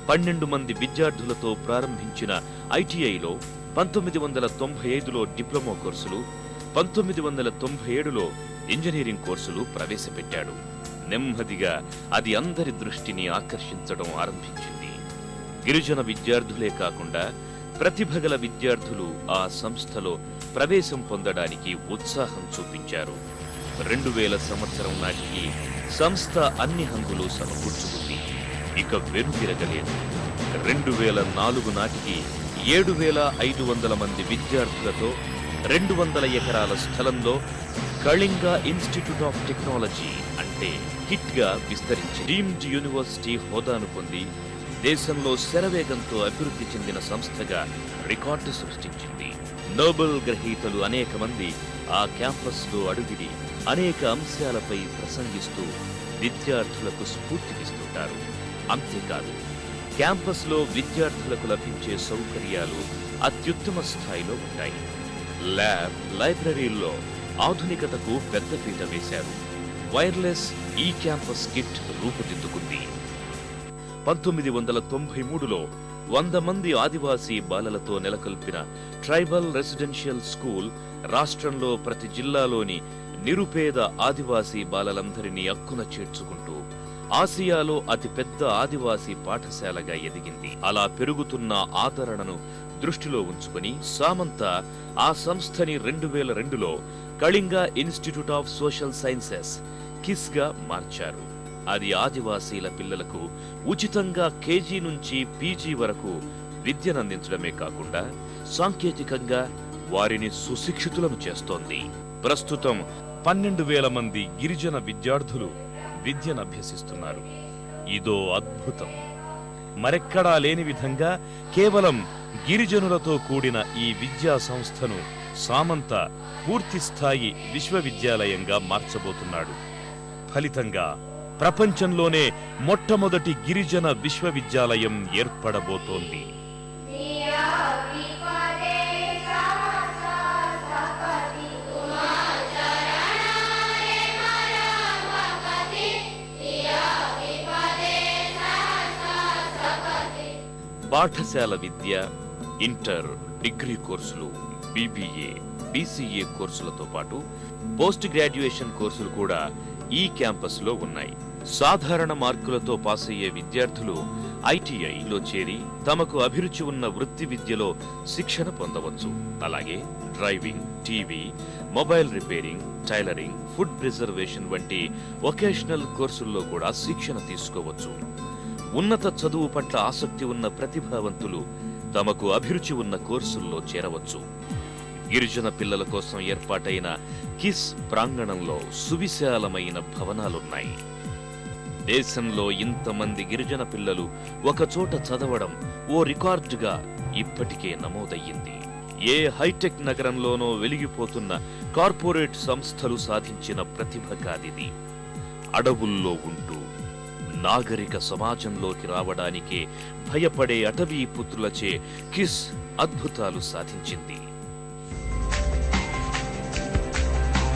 12 మంది విద్యార్థులతో ప్రారంభించిన ఐటీఐలో 1995లో డిప్లొమా కోర్సులు, 1997లో ఇంజనీరింగ్ కోర్సులు ప్రవేశపెట్టాడు. నెమ్మదిగా అది అందరి దృష్టిని ఆకర్షించడం ఆరంభించింది. గిరిజన విద్యార్థులే కాకుండా ప్రతిభగల విద్యార్థులు ఆ సంస్థలో ప్రవేశం పొందడానికి ఉత్సాహం చూపించారు. 2000 సంవత్సరం నాటికి సంస్థ అన్ని హంగులు సమకూర్చుకుంది. ఇక వెనుతిరగలేదు. 2004 నాటికి 7500 మంది విద్యార్థులతో 200 ఎకరాల స్థలంలో కళింగ ఇన్స్టిట్యూట్ ఆఫ్ టెక్నాలజీ అంటే కిట్ గా విస్తరించి డీమ్డ్ యూనివర్సిటీ హోదాను పొంది దేశంలో శరవేగంతో అభివృద్ధి చెందిన సంస్థగా రికార్డు సృష్టించింది. నోబెల్ గ్రహీతలు అనేక మంది ఆ క్యాంపస్ లో అడుగిడి అనేక అంశాలపై ప్రసంగిస్తూ విద్యార్థులకు స్ఫూర్తినిస్తుంటారు. అంతేకాదు, క్యాంపస్ లో విద్యార్థులకు లభించే సౌకర్యాలు అత్యుత్తమ స్థాయిలో ఉంటాయి. ల్యాబ్, లైబ్రరీల్లో ఆధునికతకు పెద్దపీట వేశారు. వైర్లెస్ ఈ క్యాంపస్ కిట్ రూపుదిద్దుకుంది. 1993లో 100 మంది ఆదివాసీ బాలలతో నెలకొల్పిన ట్రైబల్ రెసిడెన్షియల్ స్కూల్ రాష్ట్రంలో ప్రతి జిల్లాలోని నిరుపేద ఆదివాసీ బాలలందరినీ అక్కున చేర్చుకుంటూ ఆసియాలో అతిపెద్ద ఆదివాసీ పాఠశాలగా ఎదిగింది. అలా పెరుగుతున్న ఆదరణను దృష్టిలో ఉంచుకుని సామంత ఆ సంస్థని 2002లో Kalinga institute of social sciences KISS గా మార్చారు. అది ఆదివాసీల పిల్లలకు ఉచితంగా కేజీ నుంచి పీజీ వరకు విద్యనందించడమే కాకుండా సాంకేతికంగా వారిని సుశిక్షితులను చేస్తోంది. ప్రస్తుతం 12,000 మంది గిరిజన విద్యార్థులు విద్యనభ్యసిస్తున్నారు. ఇదో అద్భుతం. మరెక్కడా లేని విధంగా కేవలం గిరిజనులతో కూడిన ఈ విద్యా సంస్థను సామంత పూర్తిస్థాయి విశ్వవిద్యాలయంగా మార్చబోతున్నాడు. ఫలితంగా ప్రపంచంలోనే మొట్టమొదటి గిరిజన విశ్వవిద్యాలయం ఏర్పడబోతోంది. పాఠశాల విద్య, ఇంటర్, డిగ్రీ కోర్సులు, బీబీఏ, బీసీఏ కోర్సులతో పాటు పోస్ట్ గ్రాడ్యుయేషన్ కోర్సులు కూడా ఈ క్యాంపస్ లో ఉన్నాయి. సాధారణ మార్కులతో పాస్ అయ్యే విద్యార్థులు ఐటీఐలో చేరి తమకు అభిరుచి ఉన్న వృత్తి విద్యలో శిక్షణ పొందవచ్చు. అలాగే driving, TV, mobile repairing, tailoring, food preservation వంటి వొకేషనల్ కోర్సుల్లో కూడా శిక్షణ తీసుకోవచ్చు. ఉన్నత చదువు పట్ల ఆసక్తి ఉన్న ప్రతిభావంతులు తమకు అభిరుచి ఉన్న కోర్సుల్లో చేరవచ్చు. గిరిజన పిల్లల కోసం ఏర్పాటైన కిస్ ప్రాంగణంలో సువిశాలమైన భవనాలున్నాయి. దేశంలో ఇంతమంది గిరిజన పిల్లలు ఒకచోట చదవడం ఓ రికార్డుగా ఇప్పటికే నమోదయ్యింది. ఏ హైటెక్ నగరంలోనో వెలిగిపోతున్న కార్పొరేట్ సంస్థలు సాధించిన ప్రతిభ కాదిది. అడవుల్లో ఉంటూ నాగరిక సమాజంలోకి రావడానికే భయపడే అటవీ పుత్రులచే కిస్ అద్భుతాలు సాధించింది.